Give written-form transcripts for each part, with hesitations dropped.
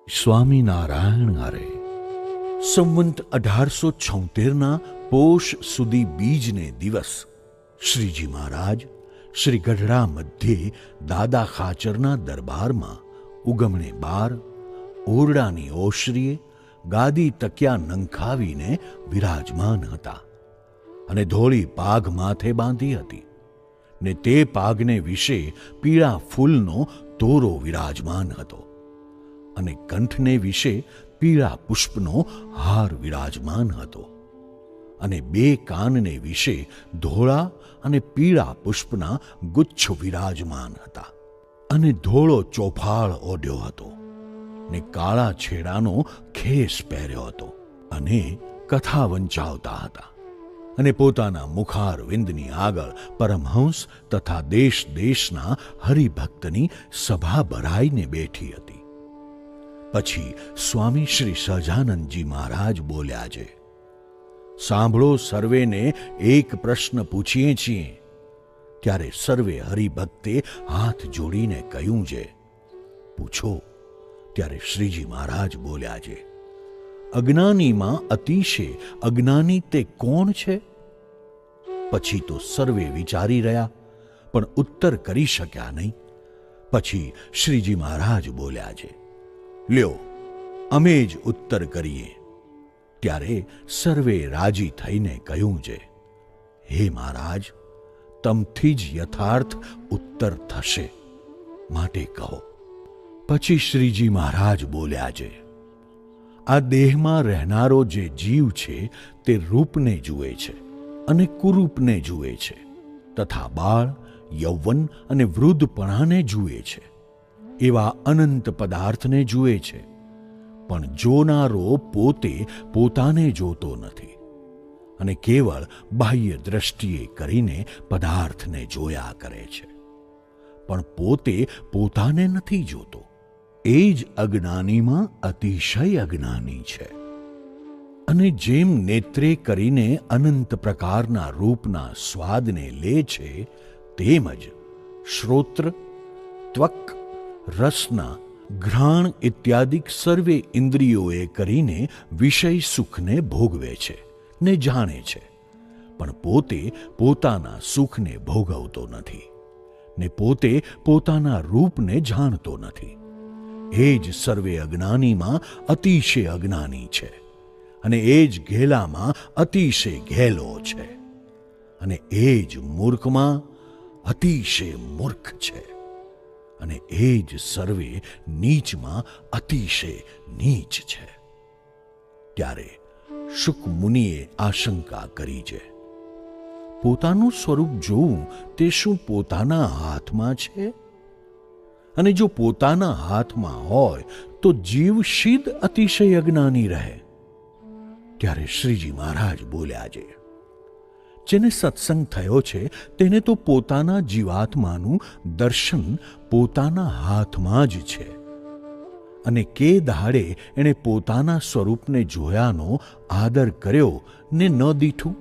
સ્વામિનારાયણ હરે. સંવંત 1876ના પોષ સુદી બીજને દિવસ શ્રીજી મહારાજ શ્રી ગઢડા મધ્યે દાદા ખાચરના દરબારમાં ઉગમણે બાર ઓરડાની ઓશરીએ ગાદી તકિયા નંખાવીને વિરાજમાન હતા અને ધોળી પાઘ માથે બાંધી હતી ને તે પાઘને વિશે પીળા ફૂલનો તોરો વિરાજમાન હતો અને કંઠને વિશે પીળા પુષ્પનો હાર વિરાજમાન હતો અને બે કાનને વિશે ધોળા અને પીળા પુષ્પના ગુચ્છ વિરાજમાન હતા અને ધોળો ચોફાળ ઓઢ્યો હતો ને કાળા છેડાનો ખેસ પહેર્યો હતો અને કથા વંચાવતા હતા અને પોતાના મુખારવિંદની આગળ પરમહંસ તથા દેશ દેશના હરિભક્તની સભા ભરાઈને બેઠી હતી. પછી સ્વામી શ્રી સહજાનંદજી મહારાજ બોલ્યા છે, સાંભળો, સર્વેને એક પ્રશ્ન પૂછીએ છીએ. ત્યારે સર્વે હરિભક્તે હાથ જોડીને કહ્યું છે, પૂછો. ત્યારે શ્રીજી મહારાજ બોલ્યા છે, અજ્ઞાનીમાં અતિશય અજ્ઞાની તે કોણ છે? પછી તો સર્વે વિચારી રહ્યા પણ ઉત્તર કરી શક્યા નહીં. પછી શ્રીજી મહારાજ બોલ્યા છે, લ્યો અમે જ ઉત્તર કરીએ. ત્યારે સર્વે રાજી થઈને કહ્યું છે, હે મહારાજ, તમથી જ યથાર્થ ઉત્તર થશે, માટે કહો. પછી શ્રીજી મહારાજ બોલ્યા છે, આ દેહમાં રહેનારો જે જીવ છે તે રૂપને જુએ છે અને કુરૂપને જુએ છે તથા બાળ, યૌવન અને વૃદ્ધપણાને જુએ છે. એવા અનંત પદાર્થને જુએ છે, પણ જોનારો પોતે પોતાને જોતો નથી અને કેવળ બાહ્ય દ્રષ્ટિએ કરીને પદાર્થને જોયા કરે છે, પણ પોતે પોતાને નથી જોતો. એ જ અજ્ઞાનીમાં અતિશય અજ્ઞાની છે. અને જેમ નેત્રે કરીને અનંત પ્રકારના રૂપના સ્વાદને લે છે, તેમજ શ્રોત્ર, ત્વક, રસના, ઘ્રાણ ઇત્યાદિક સર્વે ઇન્દ્રિયોએ કરીને વિષય સુખને ભોગવે છે ને જાણે છે, પણ પોતે પોતાના સુખને ભોગવતો નથી ને પોતે પોતાના રૂપને જાણતો નથી. એ જ સર્વે અજ્ઞાનીમાં અતિશય અજ્ઞાની છે અને એ જ ઘેલામાં અતિશય ઘેલો છે અને એ જ મૂર્ખમાં અતિશય મૂર્ખ છે અને એ જ સર્વે નીચમાં અતિશય નીચ છે. ત્યારે શુક મુનિએ આશંકા કરી છે, પોતાનું સ્વરૂપ જોવું તે શું પોતાના હાથમાં છે? અને જો પોતાના હાથમાં હોય તો જીવ શીદ અતિશય અજ્ઞાની રહે. ત્યારે શ્રીજી મહારાજ બોલ્યા છે, જેને સત્સંગ થયો છે તેને તો પોતાના જીવાત્માનું દર્શન પોતાના હાથમાં જ છે અને કે દાડે એણે પોતાના સ્વરૂપને જોયાનો આદર કર્યો ને ન દીઠું.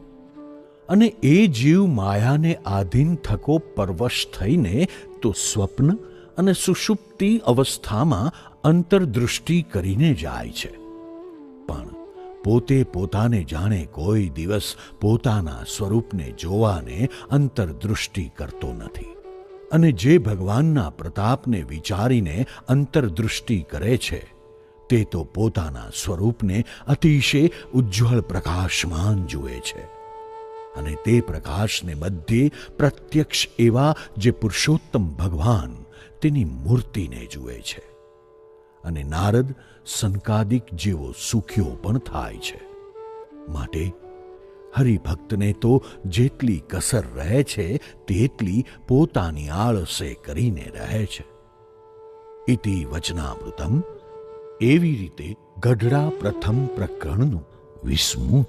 અને એ જીવ માયાને આધીન થકો પરવશ થઈને તો સ્વપ્ન અને સુષુપ્તિ અવસ્થામાં અંતરદૃષ્ટિ કરીને જાય છે, પણ પોતે પોતાને જાણે કોઈ દિવસ પોતાના સ્વરૂપને જોવાને અંતરદૃષ્ટિ કરતો નથી. અને જે ભગવાનના પ્રતાપને વિચારીને અંતરદૃષ્ટિ કરે છે તે તો પોતાના સ્વરૂપને અતિશય ઉજ્જવળ પ્રકાશમાન જુએ છે અને તે પ્રકાશને મધ્યે પ્રત્યક્ષ એવા જે પુરુષોત્તમ ભગવાન તેની મૂર્તિને જુએ છે. અને નારદ, સંકાદિક જેવો સુખ્યો પણ થાય છે. માટે હરિભક્તને તો જેટલી કસર રહે છે તેટલી પોતાની આળસે કરીને રહે છે. ઇતિ વચનામૃતમ. એવી રીતે ગઢડા પ્રથમ પ્રકરણનું 20મું